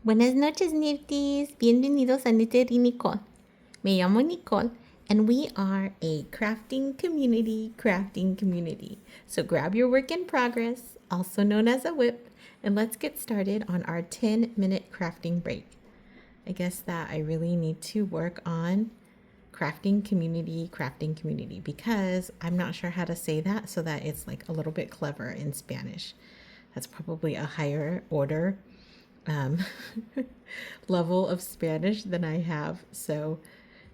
Buenas noches, kNifities. Bienvenidos a Niter y Nicole. Me llamo Nicole, and we are a crafting community. So grab your work in progress, also known as a whip, and let's get started on our 10-minute crafting break. I guess that I really need to work on crafting community, because I'm not sure how to say that so that it's like a little bit clever in Spanish. That's probably a higher order um, level of Spanish than I have. So,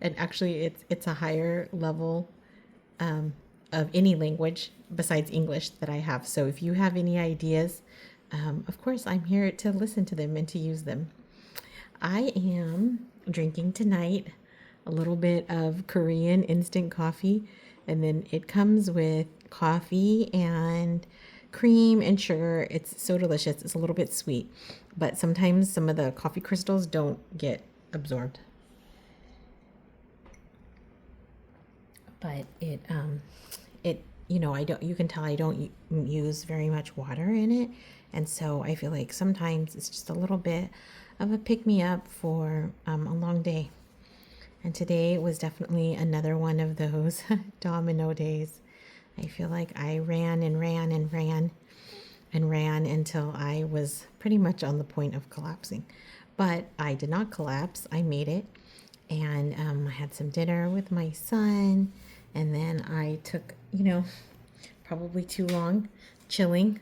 and actually, it's a higher level of any language besides English that I have. So, if you have any ideas, of course, I'm here to listen to them and to use them. I am drinking tonight a little bit of Korean instant coffee, and then it comes with coffee and cream and sugar. It's so delicious. It's a little bit sweet, but sometimes some of the coffee crystals don't get absorbed. But I don't. You can tell I don't use very much water in it, and so I feel like sometimes it's just a little bit of a pick me up for a long day. And today was definitely another one of those domino days. I feel like I ran and ran and ran and ran until I was pretty much on the point of collapsing. But I did not collapse. I made it. And I had some dinner with my son. And then I took, probably too long chilling.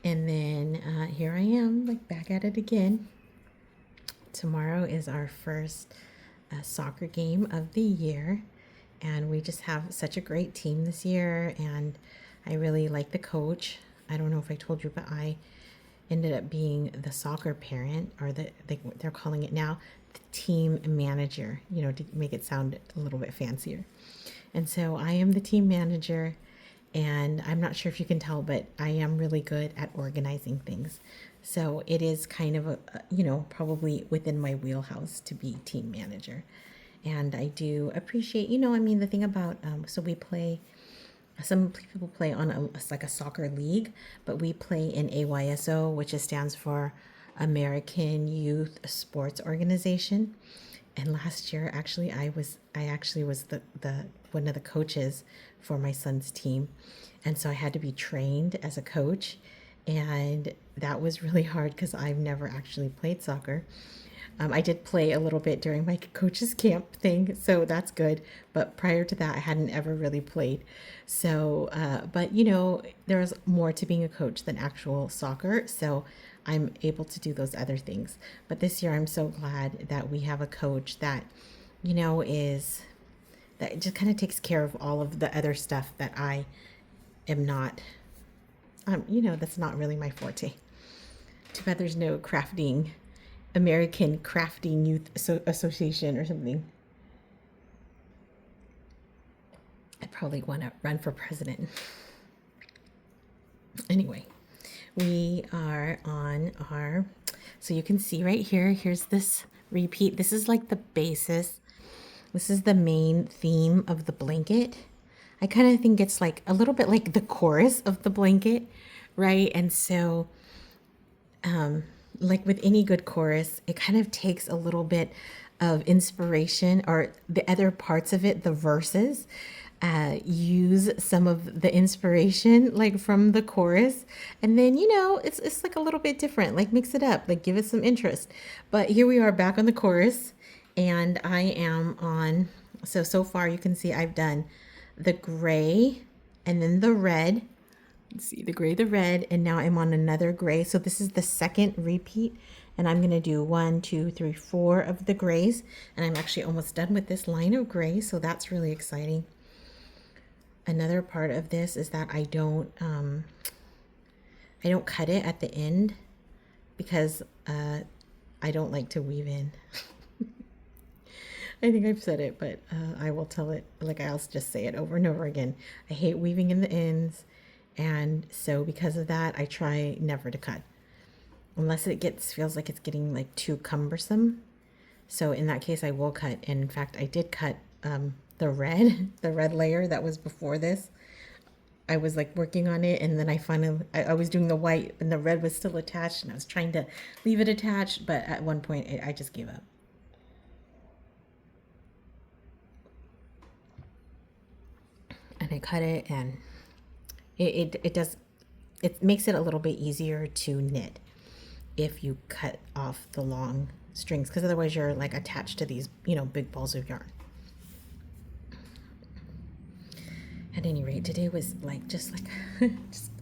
And then here I am, like back at it again. Tomorrow is our first soccer game of the year, and we just have such a great team this year, and I really like the coach. I don't know if I told you, but I ended up being the soccer parent, or they're calling it now the team manager, to make it sound a little bit fancier. And so I am the team manager, and I'm not sure if you can tell, but I am really good at organizing things. So it is kind of probably within my wheelhouse to be team manager. And I do appreciate, the thing about, so we play, some people play on like a soccer league, but we play in AYSO, which stands for American Youth Sports Organization. And last year, actually, I actually was the one of the coaches for my son's team, and so I had to be trained as a coach, and that was really hard because I've never actually played soccer. I did play a little bit during my coach's camp thing, so that's good. But prior to that, I hadn't ever really played. So, but there's more to being a coach than actual soccer. So I'm able to do those other things. But this year, I'm so glad that we have a coach that, is that just kind of takes care of all of the other stuff that I am not, that's not really my forte. Too bad there's no American Crafting Youth Association or something. I'd probably want to run for president. Anyway, we are on so you can see right here, here's this repeat. This is like the basis. This is the main theme of the blanket. I kind of think it's like a little bit like the chorus of the blanket, right? And so, like with any good chorus, it kind of takes a little bit of inspiration, or the other parts of it, the verses, use some of the inspiration like from the chorus, and then it's like a little bit different, like mix it up, like give it some interest. But here we are back on the chorus, and I am on, so far you can see I've done the gray and then the red. Let's see, the gray, the red, and now I'm on another gray. So this is the second repeat, and I'm gonna do 1, 2, 3, 4 of the grays, and I'm actually almost done with this line of gray, so that's really exciting. Another part of this is that I don't cut it at the end, because I don't like to weave in. I think I've said it, but I will tell it, like I'll just say it over and over again. I hate weaving in the ends. And so because of that, I try never to cut unless it feels like it's getting like too cumbersome. So in that case, I will cut. And in fact, I did cut the red layer that was before this. I was like working on it, and then I was doing the white and the red was still attached, and I was trying to leave it attached, but at one point I just gave up. And I cut it, and it makes it a little bit easier to knit if you cut off the long strings, because otherwise you're like attached to these, big balls of yarn. At any rate, today was just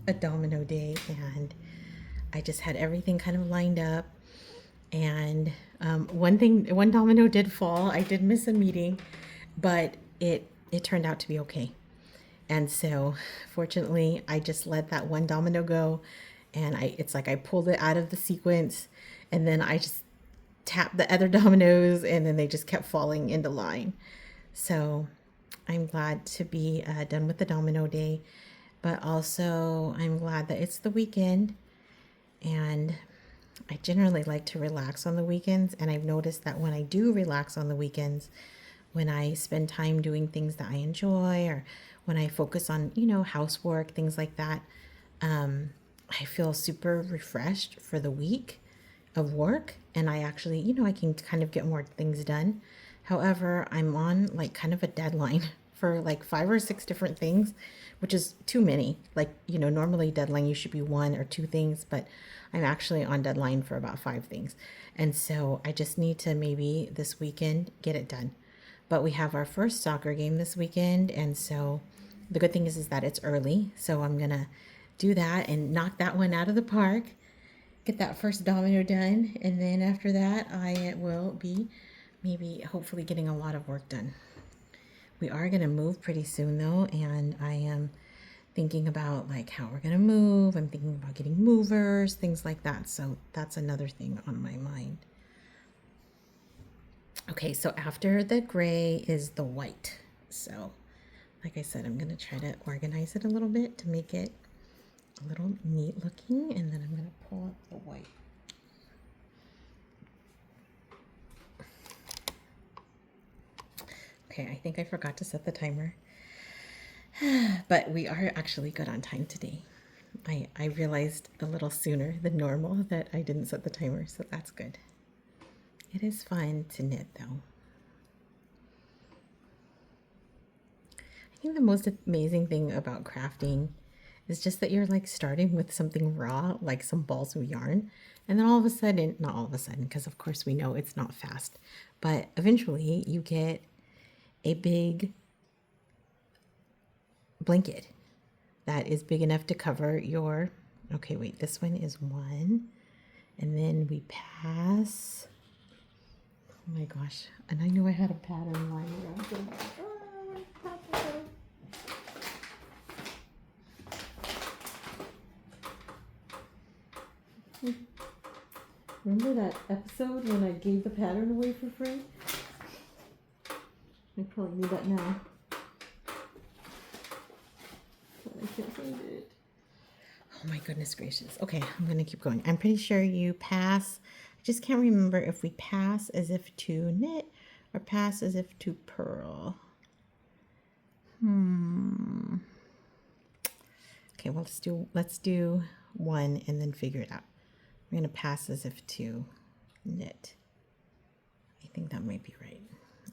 a domino day, and I just had everything kind of lined up. And one domino did fall. I did miss a meeting, but it turned out to be okay. And so, fortunately, I just let that one domino go, and it's like I pulled it out of the sequence, and then I just tapped the other dominoes, and then they just kept falling into line. So I'm glad to be done with the domino day, but also I'm glad that it's the weekend, and I generally like to relax on the weekends. And I've noticed that when I do relax on the weekends, when I spend time doing things that I enjoy, or when I focus on, housework, things like that, I feel super refreshed for the week of work. And I actually, I can kind of get more things done. However, I'm on like kind of a deadline for like 5 or 6 different things, which is too many. Like, normally deadline you should be 1 or 2 things, but I'm actually on deadline for about 5 things. And so I just need to maybe this weekend get it done. But we have our first soccer game this weekend, and so the good thing is that it's early. So I'm going to do that and knock that one out of the park, get that first domino done, and then after that I will be maybe hopefully getting a lot of work done. We are going to move pretty soon though, and I am thinking about like how we're going to move. I'm thinking about getting movers, things like that. So that's another thing on my mind. Okay, so after the gray is the white. So like I said, I'm going to try to organize it a little bit to make it a little neat looking, and then I'm going to pull up the white. Okay, I think I forgot to set the timer, but we are actually good on time today. I realized a little sooner than normal that I didn't set the timer, so that's good. It is fun to knit though. I think the most amazing thing about crafting is just that you're like starting with something raw, like some balls of yarn, and then all of a sudden, not all of a sudden, because of course we know it's not fast, but eventually you get a big blanket that is big enough to cover your, okay, wait, this one is 1, and then we pass, oh my gosh, and I knew I had a pattern lying around. Remember that episode when I gave the pattern away for free? I probably need that now. But I can't find it. Oh my goodness gracious. Okay, I'm going to keep going. I'm pretty sure you pass. I just can't remember if we pass as if to knit or pass as if to purl. Okay, well, let's do 1 and then figure it out. We're going to pass as if to knit. I think that might be right.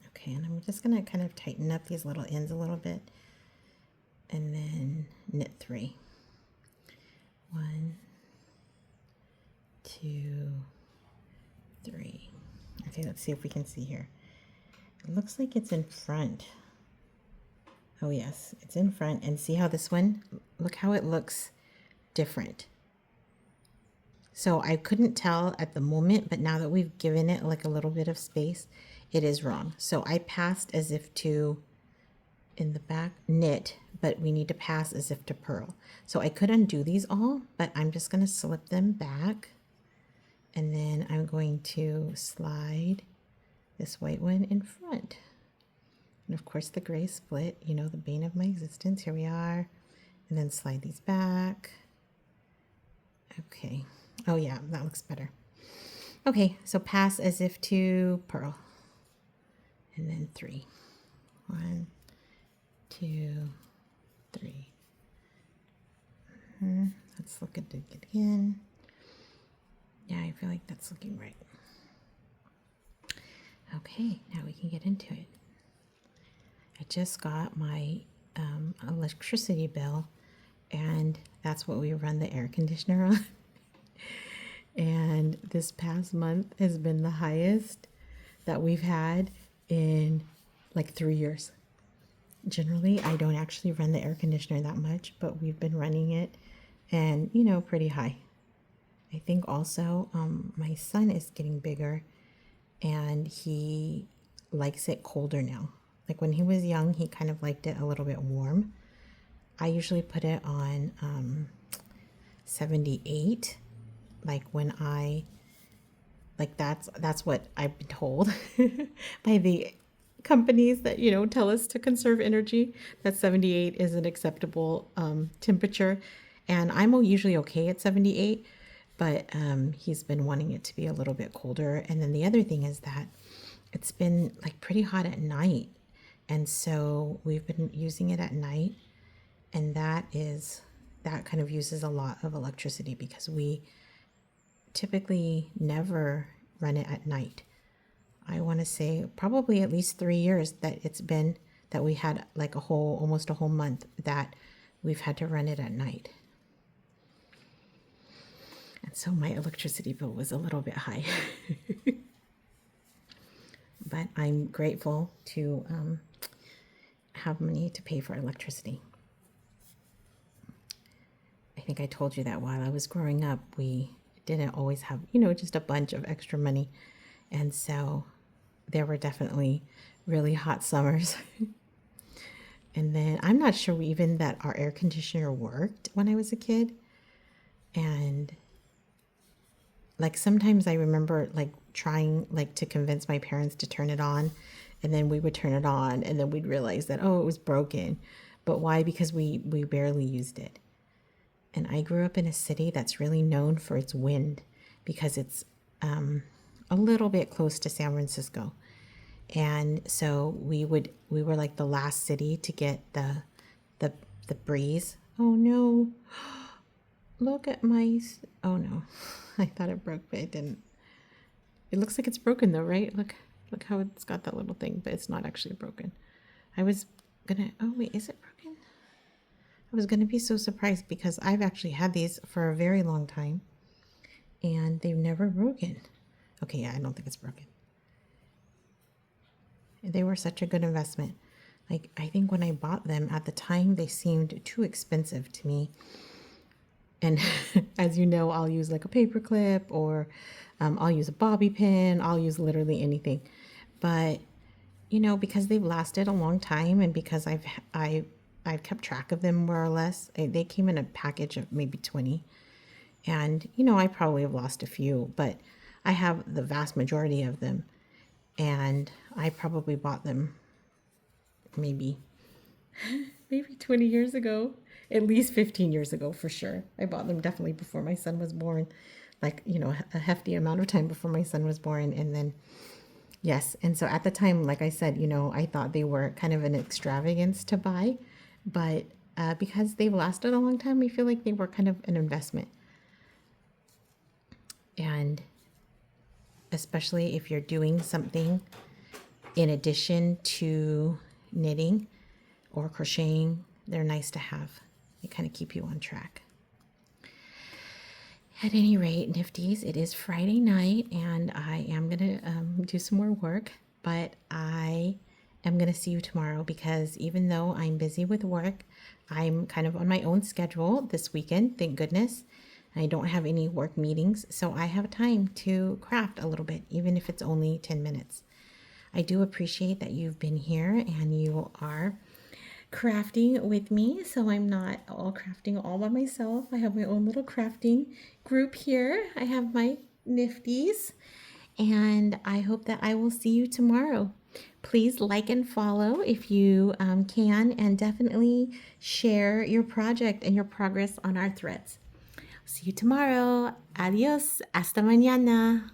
Okay, and I'm just going to kind of tighten up these little ends a little bit, and then knit 3. 1, 2, 3. Okay, let's see if we can see here. It looks like it's in front. Oh yes, it's in front. And see how this one, look how it looks different. So I couldn't tell at the moment, but now that we've given it like a little bit of space, it is wrong. So I passed as if to, in the back, knit, but we need to pass as if to purl. So I could undo these all, but I'm just going to slip them back. And then I'm going to slide this white one in front. And of course the gray split, you know, the bane of my existence. Here we are. And then slide these back. Okay. Oh yeah, that looks better. Okay, so pass as if to purl. And then 3. 1, 2, 3. Let's look at it again. Yeah, I feel like that's looking right. Okay, now we can get into it. I just got my electricity bill, and that's what we run the air conditioner on. And this past month has been the highest that we've had in like 3 years. Generally, I don't actually run the air conditioner that much, but we've been running it and, pretty high. I think also my son is getting bigger and he likes it colder now. Like when he was young, he kind of liked it a little bit warm. I usually put it on 78, like when that's what I've been told by the companies that tell us to conserve energy, that 78 is an acceptable temperature, and I'm usually okay at 78, but he's been wanting it to be a little bit colder. And then the other thing is that it's been like pretty hot at night, and so we've been using it at night, and that kind of uses a lot of electricity because we typically never run it at night. I want to say probably at least 3 years that it's been that we had like almost a whole month that we've had to run it at night. And so my electricity bill was a little bit high. But I'm grateful to have money to pay for electricity. I think I told you that while I was growing up, we didn't always have, just a bunch of extra money. And so there were definitely really hot summers. And then I'm not sure even that our air conditioner worked when I was a kid. And like sometimes I remember like trying like to convince my parents to turn it on, and then we would turn it on and then we'd realize that, oh, it was broken. But why? Because we barely used it. And I grew up in a city that's really known for its wind because it's a little bit close to San Francisco. And so we were like the last city to get the breeze. Oh no. Look at oh no. I thought it broke, but it didn't. It looks like it's broken though, right? Look how it's got that little thing, but it's not actually broken. Oh wait, is it broken? I was gonna be so surprised because I've actually had these for a very long time and they've never broken. Okay, yeah, I don't think it's broken. They were such a good investment. Like, I think when I bought them at the time, they seemed too expensive to me. And as you know, I'll use like a paper clip, or I'll use a bobby pin. I'll use literally anything. But, because they've lasted a long time and because I've kept track of them more or less, they came in a package of maybe 20. And, I probably have lost a few, but I have the vast majority of them. And I probably bought them maybe 20 years ago, at least 15 years ago for sure. I bought them definitely before my son was born, like, a hefty amount of time before my son was born. And then, yes. And so at the time, like I said, I thought they were kind of an extravagance to buy, but because they've lasted a long time, I feel like they were kind of an investment. And especially if you're doing something in addition to knitting or crocheting, they're nice to have. They kind of keep you on track. At any rate, Nifties, it is Friday night and I am going to do some more work, but I am going to see you tomorrow because even though I'm busy with work, I'm kind of on my own schedule this weekend, thank goodness. I don't have any work meetings, so I have time to craft a little bit, even if it's only 10 minutes. I do appreciate that you've been here and you are crafting with me, so I'm not all crafting all by myself. I have my own little crafting group here. I have my Nifties, and I hope that I will see you tomorrow. Please like and follow if you can, and definitely share your project and your progress on our threads. See you tomorrow. Adios. Hasta mañana.